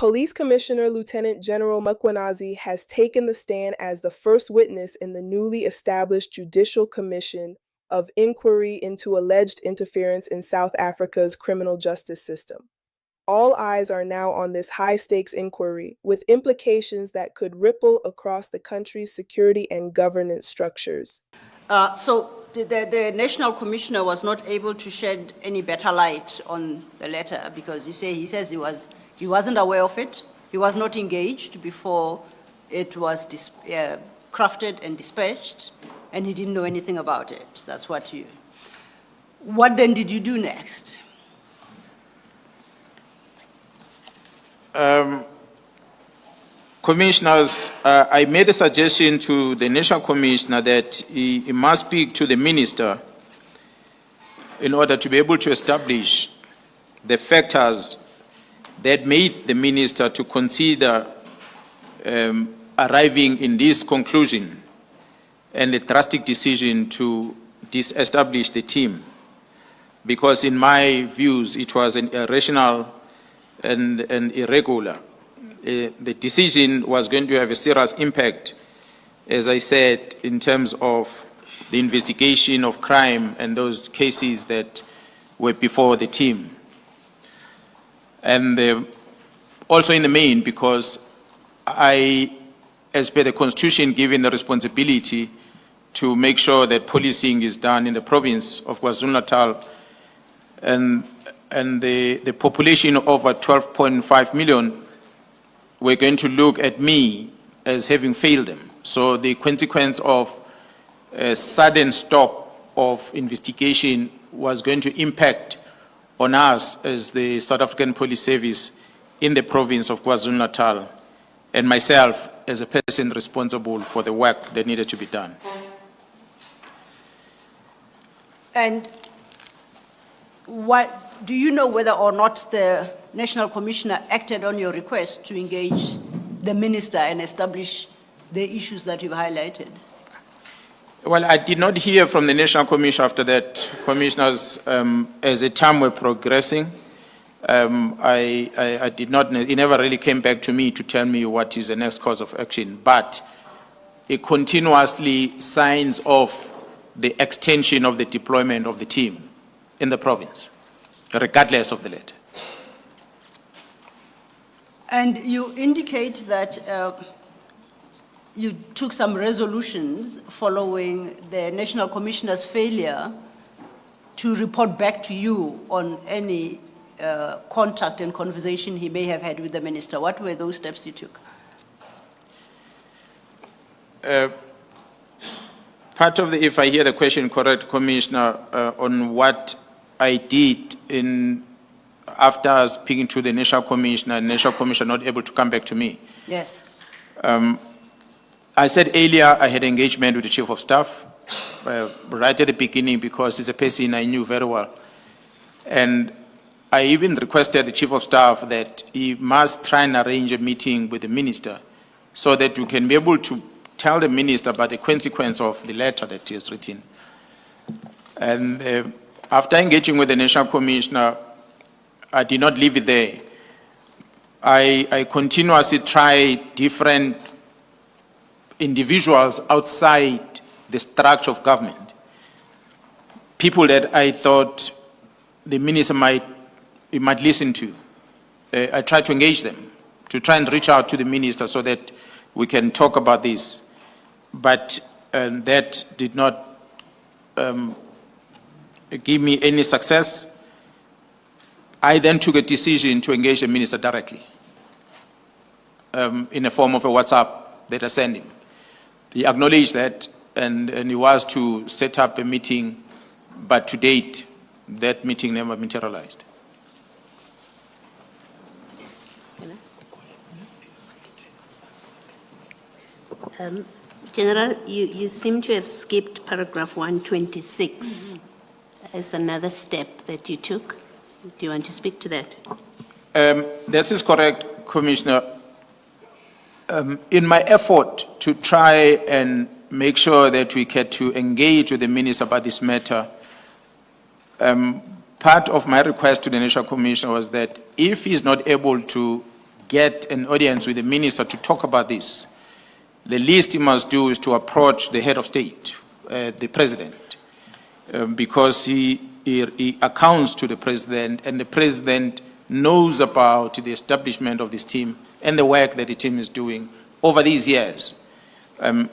Police Commissioner Lieutenant General Mkhwanazi has taken the stand as the first witness in the newly established Judicial Commission of Inquiry into alleged interference in South Africa's criminal justice system. All eyes are now on this high-stakes inquiry, with implications that could ripple across the country's security and governance structures. So the National Commissioner was not able to shed any better light on the letter because he says he wasn't aware of it, he was not engaged before it was crafted and dispatched, and he didn't know anything about it. That's what you... What then did you do next? Commissioners, I made a suggestion to the National Commissioner that he must speak to the Minister in order to be able to establish the factors that made the Minister to consider arriving in this conclusion and a drastic decision to disestablish the team. Because in my views, it was an irrational and irregular. The decision was going to have a serious impact, as I said, in terms of the investigation of crime and those cases that were before the team. And also in the main, because I, as per the Constitution, given the responsibility to make sure that policing is done in the province of KwaZulu-Natal, and the population of over 12.5 million were going to look at me as having failed them. So the consequence of a sudden stop of investigation was going to impact on us as the South African Police Service in the province of KwaZulu-Natal, and myself as a person responsible for the work that needed to be done. And do you know whether or not the National Commissioner acted on your request to engage the Minister and establish the issues that you've highlighted? Well, I did not hear from the National Commissioner after that, Commissioners, as the time were progressing. I did not, he never really came back to me to tell me what is the next course of action, but it continuously signs off the extension of the deployment of the team in the province, regardless of the letter. And you indicate that you took some resolutions following the National Commissioner's failure to report back to you on any contact and conversation he may have had with the Minister. What were those steps you took? Part of the, if I hear the question correct, Commissioner, on what I did after speaking to the National Commissioner, not able to come back to me. Yes. I said earlier I had engagement with the Chief of Staff right at the beginning because he's a person I knew very well. And I even requested the Chief of Staff that he must try and arrange a meeting with the Minister so that we can be able to tell the Minister about the consequence of the letter that he has written. And after engaging with the National Commissioner, I did not leave it there. I continuously tried different individuals outside the structure of government, people that I thought the Minister might listen to. I tried to engage them, to try and reach out to the Minister so that we can talk about this. But that did not give me any success. I then took a decision to engage the Minister directly in the form of a WhatsApp that I sent him. He acknowledged that and he was to set up a meeting, but to date, that meeting never materialized. General, you seem to have skipped paragraph 126 as another step that you took. Do you want to speak to that? That is correct, Commissioner. In my effort to try and make sure that we get to engage with the Minister about this matter, part of my request to the National Commissioner was that if he's not able to get an audience with the minister to talk about this, the least he must do is to approach the head of state, the president, because he accounts to the president, and the president knows about the establishment of this team and the work that the team is doing over these years.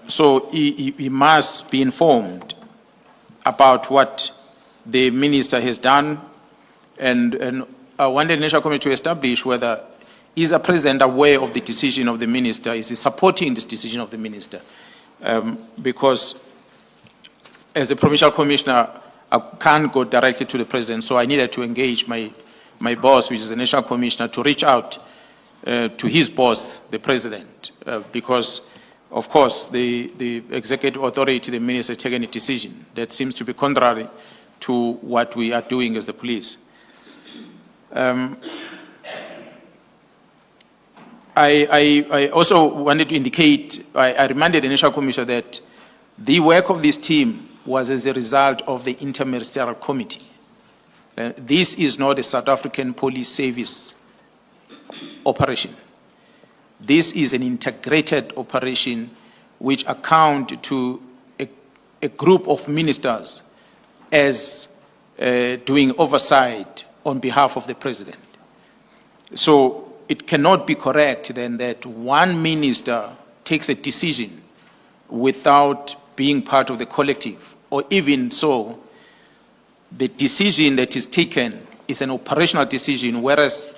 So he must be informed about what the minister has done, and I want the National Committee to establish whether is the president aware of the decision of the minister, is he supporting this decision of the minister? Because as a provincial commissioner, I can't go directly to the president, so I needed to engage my boss, which is the National Commissioner, to reach out to his boss, the president, because, of course, the executive authority, the minister, has taken a decision that seems to be contrary to what we are doing as the police. I also wanted to indicate, I reminded the National Commissioner that the work of this team was as a result of the interministerial committee. This is not a South African police service operation. This is an integrated operation which account to a group of ministers as doing oversight on behalf of the president. So it cannot be correct then that one minister takes a decision without being part of the collective, or even so, the decision that is taken is an operational decision, whereas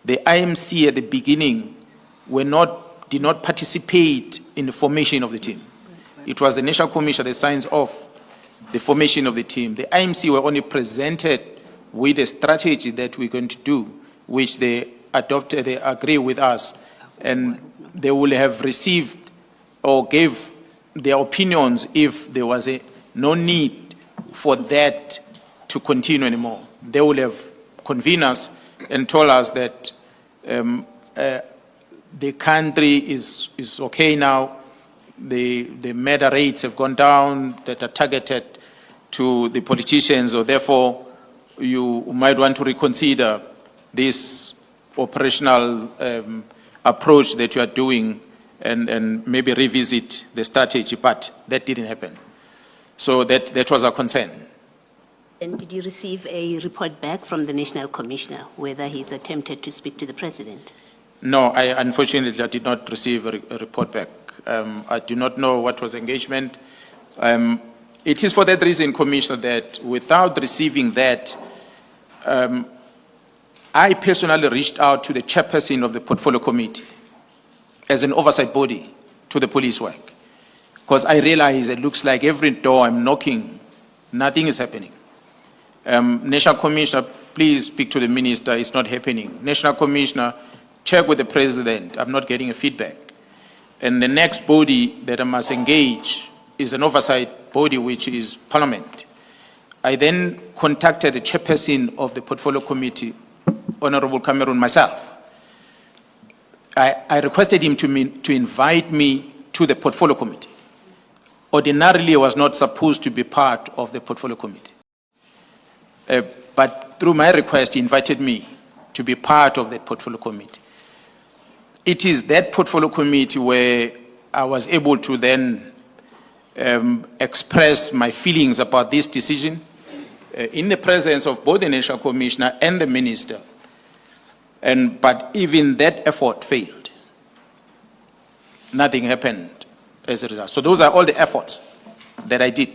the IMC at the beginning did not participate in the formation of the team. It was the National Commissioner that signs off the formation of the team. The IMC were only presented with a strategy that we're going to do, which they adopted, they agree with us, and they will have received or gave their opinions if there was no need for that to continue anymore. They will have convened us and told us that the country is okay now, the murder rates have gone down that are targeted to the politicians, or therefore you might want to reconsider this operational approach that you are doing and maybe revisit the strategy, but that didn't happen. So that was our concern. And did you receive a report back from the National Commissioner whether he's attempted to speak to the President? No, unfortunately I did not receive a report back. I do not know what was engagement. It is for that reason, Commissioner, that without receiving that, I personally reached out to the chairperson of the Portfolio Committee as an oversight body to the police work, because I realize it looks like every door I'm knocking, nothing is happening. National Commissioner, please speak to the minister, it's not happening. National Commissioner, check with the president, I'm not getting a feedback. And the next body that I must engage is an oversight body, which is Parliament. I then contacted the chairperson of the Portfolio Committee, Honorable Cameron, myself. I requested him to invite me to the Portfolio Committee. Ordinarily, I was not supposed to be part of the Portfolio Committee. But through my request, he invited me to be part of the Portfolio Committee. It is that Portfolio Committee where I was able to then express my feelings about this decision in the presence of both the National Commissioner and the Minister. But even that effort failed. Nothing happened as a result. So those are all the efforts that I did.